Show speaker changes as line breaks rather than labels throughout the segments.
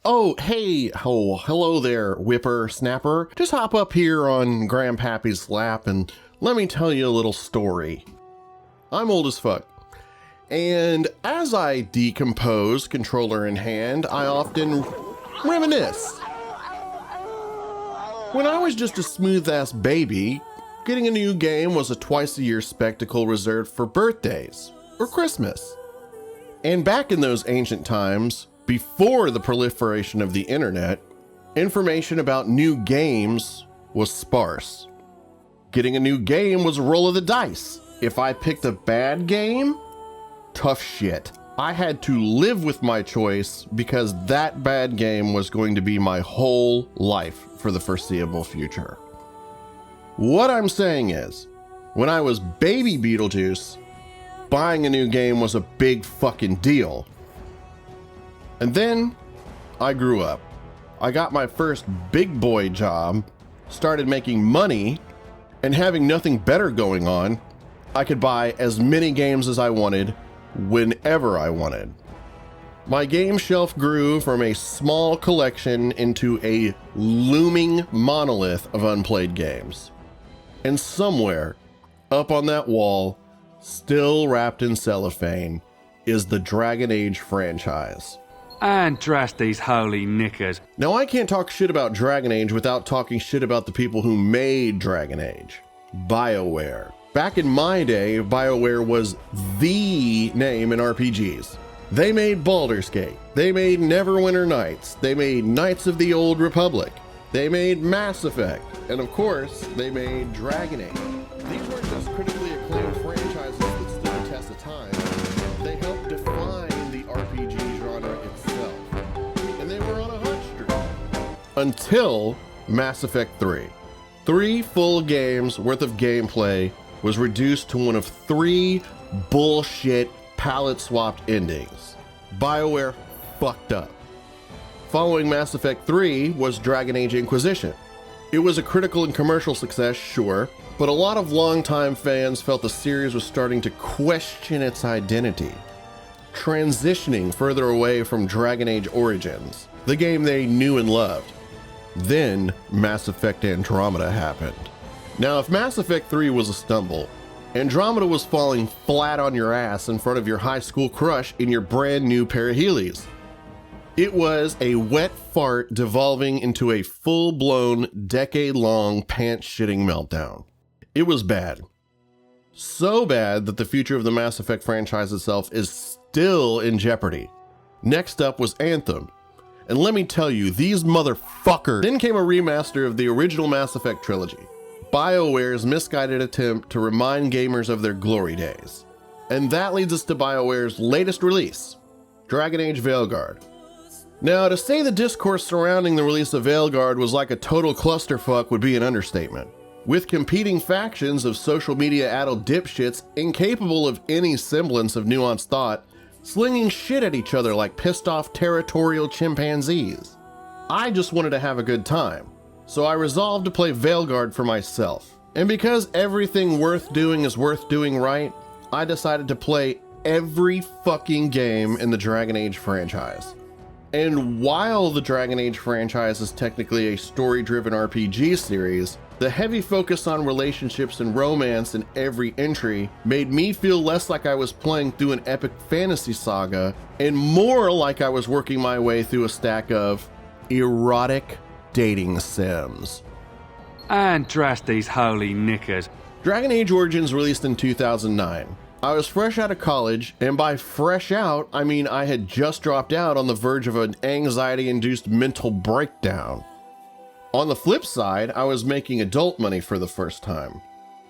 Oh, hey, oh, hello there, whippersnapper. Just hop up here on Grandpappy's lap and let me tell you a little story. I'm old as fuck, and as I decompose, controller in hand, I often reminisce. When I was just a smooth-ass baby, getting a new game was a twice-a-year spectacle reserved for birthdays or Christmas. And back in those ancient times, before the proliferation of the internet, information about new games was sparse. Getting a new game was a roll of the dice. If I picked a bad game, tough shit. I had to live with my choice because that bad game was going to be my whole life for the foreseeable future. What I'm saying is, when I was baby Beetlejuice, buying a new game was a big fucking deal. And then I grew up. I got my first big boy job, started making money, and having nothing better going on, I could buy as many games as I wanted, whenever I wanted. My game shelf grew from a small collection into a looming monolith of unplayed games. And somewhere, up on that wall, still wrapped in cellophane, is the Dragon Age franchise.
And drast these holy knickers.
Now I can't talk shit about Dragon Age without talking shit about the people who made Dragon Age. BioWare. Back in my day, BioWare was the name in RPGs. They made Baldur's Gate. They made Neverwinter Nights. They made Knights of the Old Republic. They made Mass Effect. And of course, they made Dragon Age. These weren't just critically acclaimed franchises that stood the test of time. They helped define the RPG genre itself. And they were on a hot streak. Until Mass Effect 3. 3 full games worth of gameplay was reduced to one of 3 bullshit palette-swapped endings. BioWare fucked up. Following Mass Effect 3 was Dragon Age Inquisition. It was a critical and commercial success, sure, but a lot of longtime fans felt the series was starting to question its identity, transitioning further away from Dragon Age Origins, the game they knew and loved. Then Mass Effect Andromeda happened. Now, if Mass Effect 3 was a stumble, Andromeda was falling flat on your ass in front of your high school crush in your brand new pair of Heelys. It was a wet fart devolving into a full-blown, decade-long pants-shitting meltdown. It was bad. So bad that the future of the Mass Effect franchise itself is still in jeopardy. Next up was Anthem. And let me tell you, these motherfuckers. Then came a remaster of the original Mass Effect trilogy. BioWare's misguided attempt to remind gamers of their glory days. And that leads us to BioWare's latest release, Dragon Age Veilguard. Now, to say the discourse surrounding the release of Veilguard was like a total clusterfuck would be an understatement. With competing factions of social media-addled dipshits incapable of any semblance of nuanced thought, slinging shit at each other like pissed-off territorial chimpanzees. I just wanted to have a good time, so I resolved to play Veilguard for myself. And because everything worth doing is worth doing right, I decided to play every fucking game in the Dragon Age franchise. And while the Dragon Age franchise is technically a story-driven RPG series, the heavy focus on relationships and romance in every entry made me feel less like I was playing through an epic fantasy saga and more like I was working my way through a stack of erotic dating sims.
And drast these holy knickers.
Dragon Age Origins released in 2009. I was fresh out of college, and by fresh out, I mean I had just dropped out on the verge of an anxiety-induced mental breakdown. On the flip side, I was making adult money for the first time.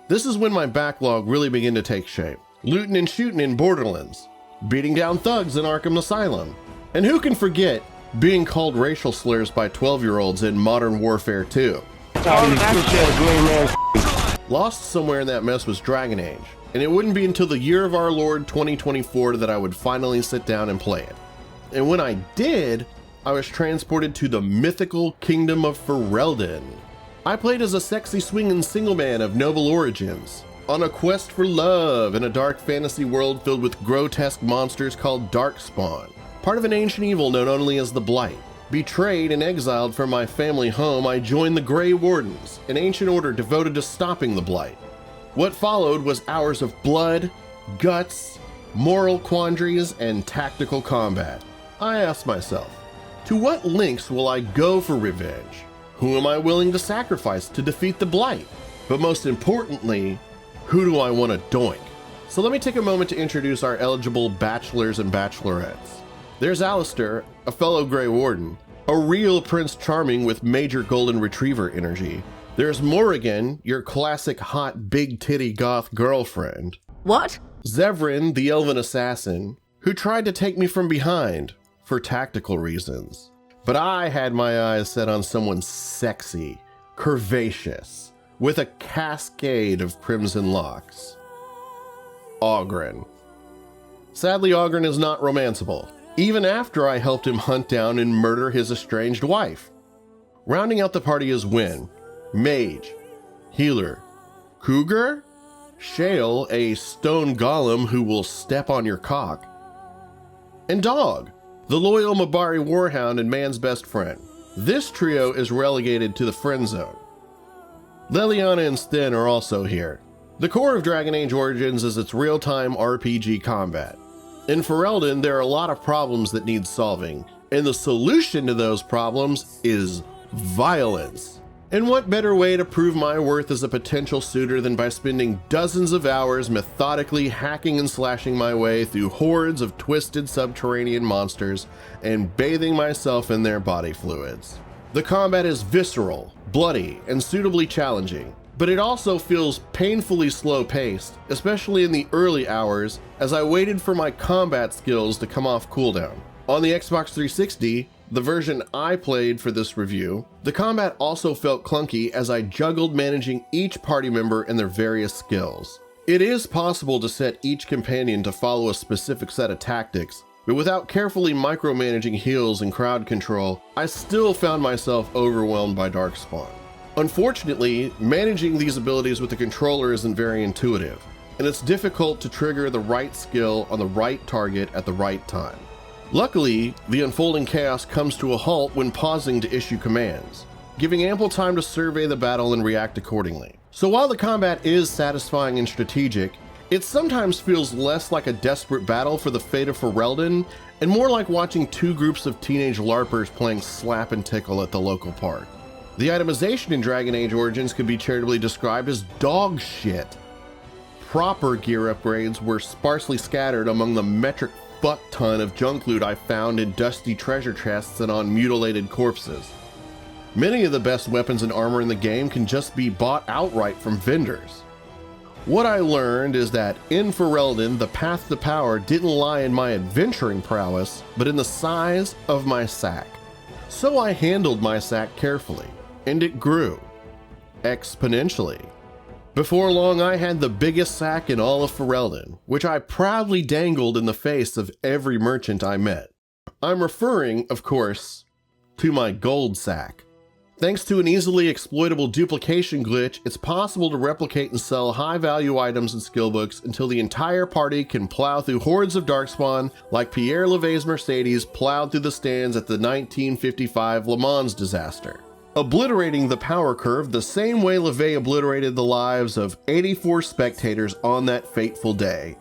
This is when my backlog really began to take shape. Looting and shooting in Borderlands, beating down thugs in Arkham Asylum, and who can forget being called racial slurs by 12-year-olds in Modern Warfare 2. Lost somewhere in that mess was Dragon Age, and it wouldn't be until the year of our Lord 2024 that I would finally sit down and play it. And when I did, I was transported to the mythical kingdom of Ferelden. I played as a sexy swinging single man of noble origins, on a quest for love in a dark fantasy world filled with grotesque monsters called Darkspawn, part of an ancient evil known only as the Blight. Betrayed and exiled from my family home, I joined the Grey Wardens, an ancient order devoted to stopping the Blight. What followed was hours of blood, guts, moral quandaries, and tactical combat. I asked myself, to what lengths will I go for revenge? Who am I willing to sacrifice to defeat the Blight? But most importantly, who do I want to doink? So let me take a moment to introduce our eligible bachelors and bachelorettes. There's Alistair, a fellow Grey Warden, a real Prince Charming with major golden retriever energy. There's Morrigan, your classic hot big titty goth girlfriend.
What?
Zevran, the elven assassin, who tried to take me from behind for tactical reasons. But I had my eyes set on someone sexy, curvaceous, with a cascade of crimson locks. Oghren. Sadly, Oghren is not romanceable, even after I helped him hunt down and murder his estranged wife. Rounding out the party is Wynn, mage, healer, cougar, Shale, a stone golem who will step on your cock, and Dog, the loyal Mabari warhound and man's best friend. This trio is relegated to the friend zone. Leliana and Sten are also here. The core of Dragon Age Origins is its real-time RPG combat. In Ferelden, there are a lot of problems that need solving, and the solution to those problems is violence. And what better way to prove my worth as a potential suitor than by spending dozens of hours methodically hacking and slashing my way through hordes of twisted subterranean monsters and bathing myself in their body fluids. The combat is visceral, bloody, and suitably challenging, but it also feels painfully slow-paced, especially in the early hours as I waited for my combat skills to come off cooldown. On the Xbox 360, the version I played for this review, the combat also felt clunky as I juggled managing each party member and their various skills. It is possible to set each companion to follow a specific set of tactics, but without carefully micromanaging heals and crowd control, I still found myself overwhelmed by Darkspawn. Unfortunately, managing these abilities with the controller isn't very intuitive, and it's difficult to trigger the right skill on the right target at the right time. Luckily, the unfolding chaos comes to a halt when pausing to issue commands, giving ample time to survey the battle and react accordingly. So while the combat is satisfying and strategic, it sometimes feels less like a desperate battle for the fate of Ferelden and more like watching two groups of teenage LARPers playing slap and tickle at the local park. The itemization in Dragon Age Origins could be charitably described as dog shit. Proper gear upgrades were sparsely scattered among the metric buck ton of junk loot I found in dusty treasure chests and on mutilated corpses. Many of the best weapons and armor in the game can just be bought outright from vendors. What I learned is that in Ferelden, the path to power didn't lie in my adventuring prowess, but in the size of my sack. So I handled my sack carefully, and it grew exponentially. Before long, I had the biggest sack in all of Ferelden, which I proudly dangled in the face of every merchant I met. I'm referring, of course, to my gold sack. Thanks to an easily exploitable duplication glitch, it's possible to replicate and sell high-value items and skill books until the entire party can plow through hordes of Darkspawn like Pierre Levay's Mercedes plowed through the stands at the 1955 Le Mans disaster, obliterating the power curve the same way Levay obliterated the lives of 84 spectators on that fateful day.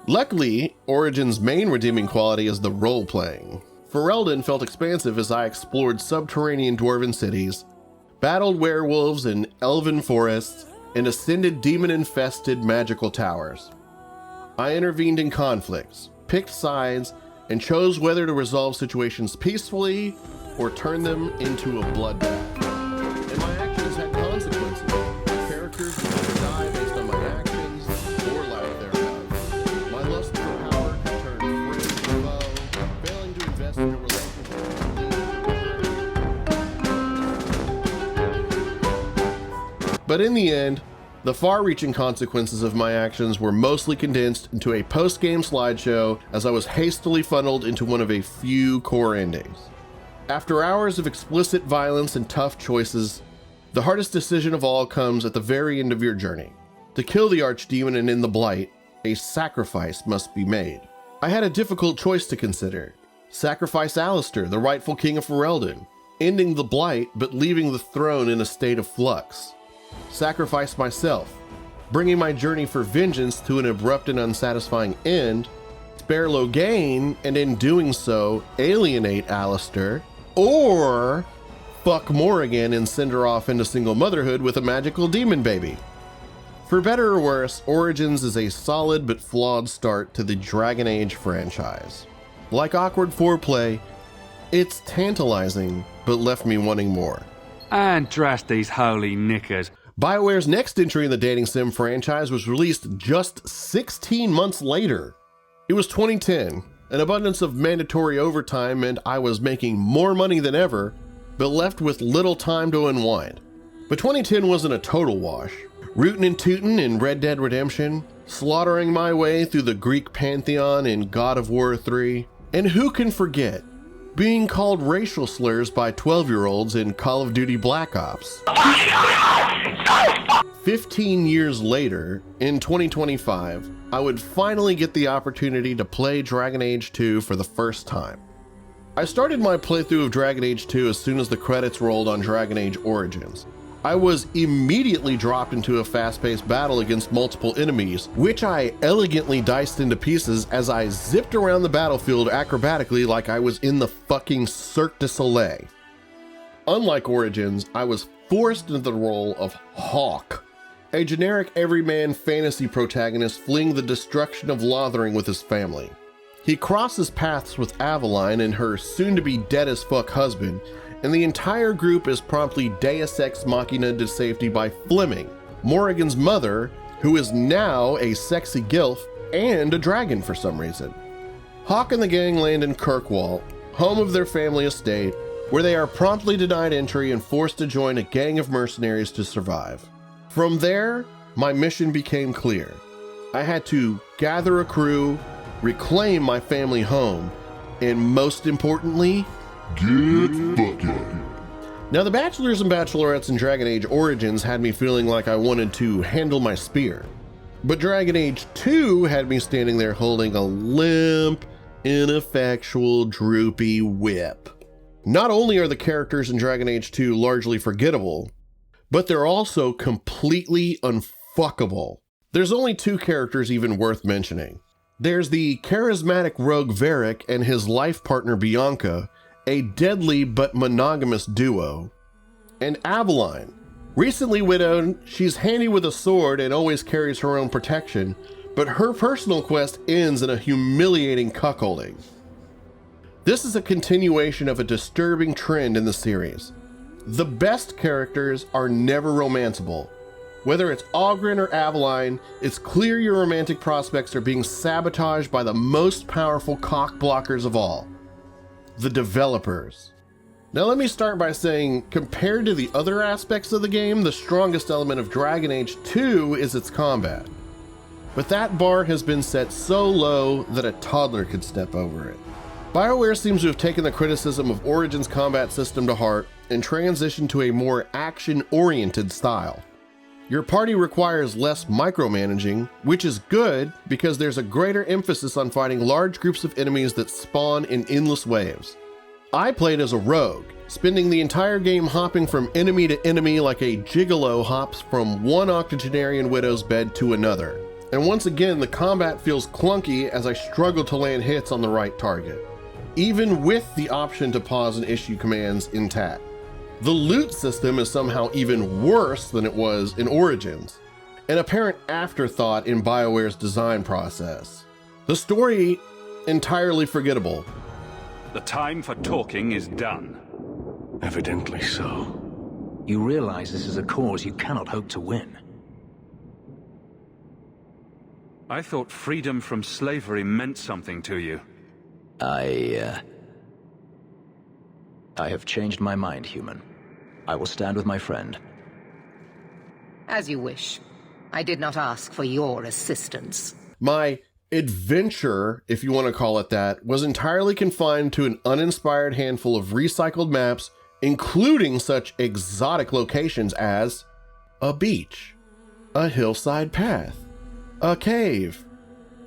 Luckily, Origin's main redeeming quality is the role-playing. Ferelden felt expansive as I explored subterranean dwarven cities, battled werewolves in elven forests, and ascended demon-infested magical towers. I intervened in conflicts, picked sides, and chose whether to resolve situations peacefully or turn them into a bloodbath. And my actions had consequences. Characters would either die based on my actions or lack thereof. My lust for power could turn friend to foe, failing to invest in a relationship. But in the end, the far-reaching consequences of my actions were mostly condensed into a post-game slideshow as I was hastily funneled into one of a few core endings. After hours of explicit violence and tough choices, the hardest decision of all comes at the very end of your journey. To kill the archdemon and end the blight, a sacrifice must be made. I had a difficult choice to consider: Sacrifice Alistair, the rightful king of Ferelden, ending the blight but leaving the throne in a state of flux. Sacrifice myself, bringing my journey for vengeance to an abrupt and unsatisfying end. Spare Loghain, and in doing so, alienate Alistair. Or fuck Morrigan and send her off into single motherhood with a magical demon baby. For better or worse, Origins is a solid but flawed start to the Dragon Age franchise. Like awkward foreplay, it's tantalizing, but left me wanting more.
And drast these holy knickers.
BioWare's next entry in the dating sim franchise was released just 16 months later. It was 2010. An abundance of mandatory overtime meant I was making more money than ever, but left with little time to unwind. But 2010 wasn't a total wash. Rootin' and tootin' in Red Dead Redemption, slaughtering my way through the Greek pantheon in God of War 3, and who can forget being called racial slurs by 12-year-olds in Call of Duty Black Ops. 15 years later, in 2025, I would finally get the opportunity to play Dragon Age 2 for the first time. I started my playthrough of Dragon Age 2 as soon as the credits rolled on Dragon Age Origins. I was immediately dropped into a fast-paced battle against multiple enemies, which I elegantly diced into pieces as I zipped around the battlefield acrobatically like I was in the fucking Cirque du Soleil. Unlike Origins, I was forced into the role of Hawke, a generic everyman fantasy protagonist fleeing the destruction of Lothering with his family. He crosses paths with Aveline and her soon-to-be dead-as-fuck husband, and the entire group is promptly Deus Ex Machina to safety by Fleming, Morrigan's mother, who is now a sexy gilf and a dragon for some reason. Hawke and the gang land in Kirkwall, home of their family estate, where they are promptly denied entry and forced to join a gang of mercenaries to survive. From there, my mission became clear. I had to gather a crew, reclaim my family home, and most importantly,
get fucking.
Now the bachelors and bachelorettes in Dragon Age Origins had me feeling like I wanted to handle my spear. But Dragon Age 2 had me standing there holding a limp, ineffectual, droopy whip. Not only are the characters in Dragon Age 2 largely forgettable, but they're also completely unfuckable. There's only two characters even worth mentioning. There's the charismatic rogue Varric and his life partner Bianca, a deadly but monogamous duo. And Aveline. Recently widowed, she's handy with a sword and always carries her own protection, but her personal quest ends in a humiliating cuckolding. This is a continuation of a disturbing trend in the series. The best characters are never romanceable. Whether it's Oghren or Aveline, it's clear your romantic prospects are being sabotaged by the most powerful cock blockers of all, the developers. Now let me start by saying, compared to the other aspects of the game, the strongest element of Dragon Age 2 is its combat. But that bar has been set so low that a toddler could step over it. BioWare seems to have taken the criticism of Origins' combat system to heart and transitioned to a more action-oriented style. Your party requires less micromanaging, which is good because there's a greater emphasis on fighting large groups of enemies that spawn in endless waves. I played as a rogue, spending the entire game hopping from enemy to enemy like a gigolo hops from one octogenarian widow's bed to another. And once again, the combat feels clunky as I struggle to land hits on the right target, even with the option to pause and issue commands intact. The loot system is somehow even worse than it was in Origins, an apparent afterthought in BioWare's design process. The story, entirely forgettable.
The time for talking is done.
Evidently so.
You realize this is a cause you cannot hope to win.
I thought freedom from slavery meant something to you.
I have changed my mind, human. I will stand with my friend.
As you wish. I did not ask for your assistance.
My adventure, if you want to call it that, was entirely confined to an uninspired handful of recycled maps, including such exotic locations as a beach, a hillside path, a cave,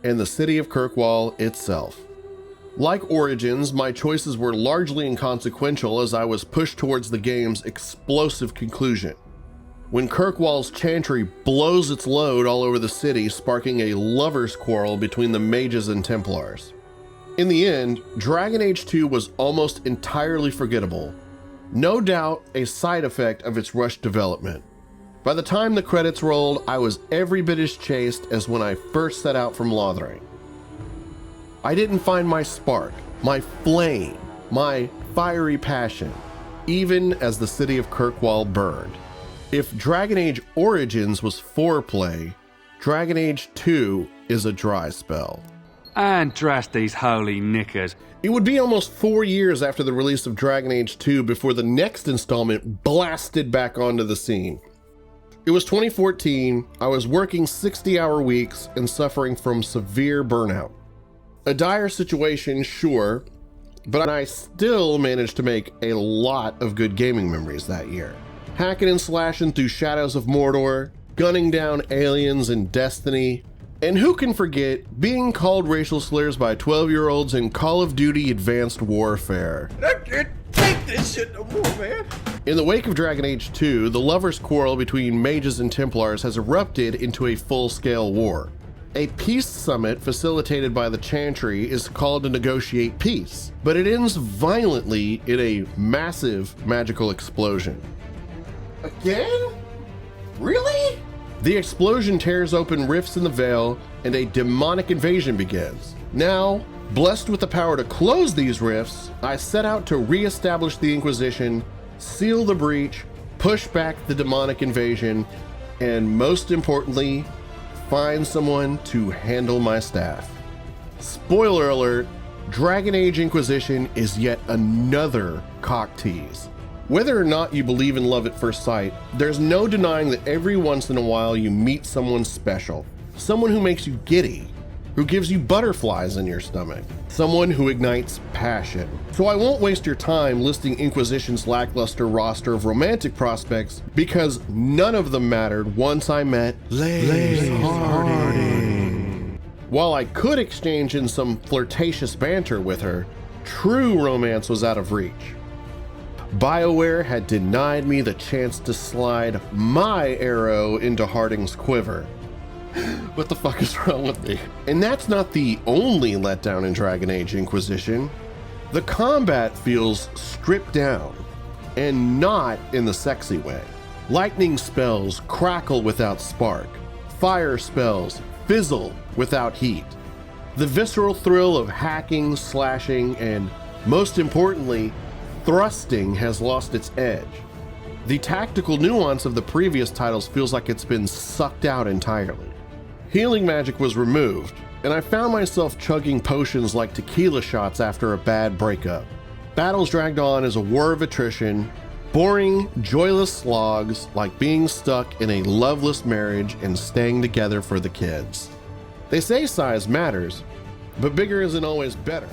and the city of Kirkwall itself. Like Origins, my choices were largely inconsequential as I was pushed towards the game's explosive conclusion, when Kirkwall's chantry blows its load all over the city, sparking a lover's quarrel between the mages and Templars. In the end, Dragon Age 2 was almost entirely forgettable, no doubt a side effect of its rushed development. By the time the credits rolled, I was every bit as chaste as when I first set out from Lothering. I didn't find my spark, my flame, my fiery passion, even as the city of Kirkwall burned. If Dragon Age Origins was foreplay, Dragon Age 2 is a dry spell.
And drast these holy knickers.
It would be almost 4 years after the release of Dragon Age 2 before the next installment blasted back onto the scene. It was 2014, I was working 60-hour weeks and suffering from severe burnout. A dire situation, sure, but I still managed to make a lot of good gaming memories that year. Hacking and slashing through Shadows of Mordor, gunning down aliens in Destiny, and who can forget being called racial slurs by 12-year-olds in Call of Duty Advanced Warfare.
I can't take this shit no more, man.
In the wake of Dragon Age 2, the lovers' quarrel between mages and Templars has erupted into a full-scale war. A peace summit facilitated by the Chantry is called to negotiate peace, but it ends violently in a massive magical explosion.
Again? Really?
The explosion tears open rifts in the veil and a demonic invasion begins. Now, blessed with the power to close these rifts, I set out to re-establish the Inquisition, seal the breach, push back the demonic invasion, and most importantly, find someone to handle my staff. Spoiler alert, Dragon Age Inquisition is yet another cock tease. Whether or not you believe in love at first sight, there's no denying that every once in a while you meet someone special. Someone who makes you giddy, who gives you butterflies in your stomach, someone who ignites passion. So I won't waste your time listing Inquisition's lackluster roster of romantic prospects because none of them mattered once I met Lace Harding. While I could exchange in some flirtatious banter with her, true romance was out of reach. BioWare had denied me the chance to slide my arrow into Harding's quiver. What the fuck is wrong with me? And that's not the only letdown in Dragon Age Inquisition. The combat feels stripped down, and not in the sexy way. Lightning spells crackle without spark. Fire spells fizzle without heat. The visceral thrill of hacking, slashing, and most importantly, thrusting has lost its edge. The tactical nuance of the previous titles feels like it's been sucked out entirely. Healing magic was removed, and I found myself chugging potions like tequila shots after a bad breakup. Battles dragged on as a war of attrition, boring, joyless slogs like being stuck in a loveless marriage and staying together for the kids. They say size matters, but bigger isn't always better.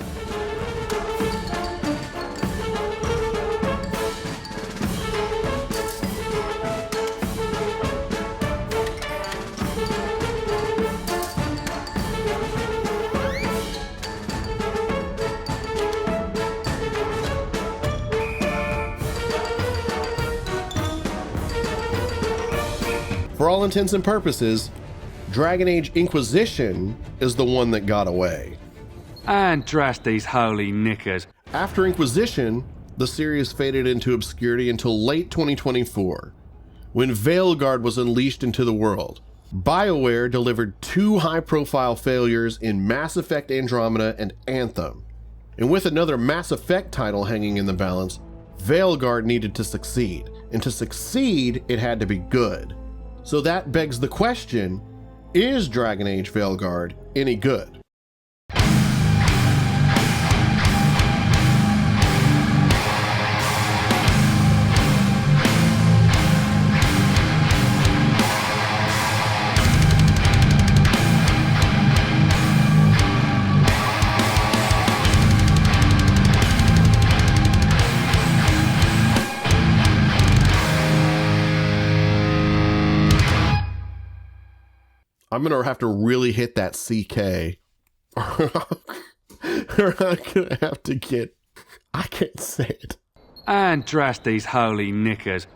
For all intents and purposes, Dragon Age Inquisition is the one that got away.
And drast these holy knickers.
After Inquisition, the series faded into obscurity until late 2024, when Veilguard was unleashed into the world. BioWare delivered 2 high-profile failures in Mass Effect Andromeda and Anthem. And with another Mass Effect title hanging in the balance, Veilguard needed to succeed. And to succeed, it had to be good. So that begs the question, is Dragon Age Veilguard any good? I'm gonna have to really hit that CK or I'm gonna have to get... I can't say it.
And drast these holy knickers.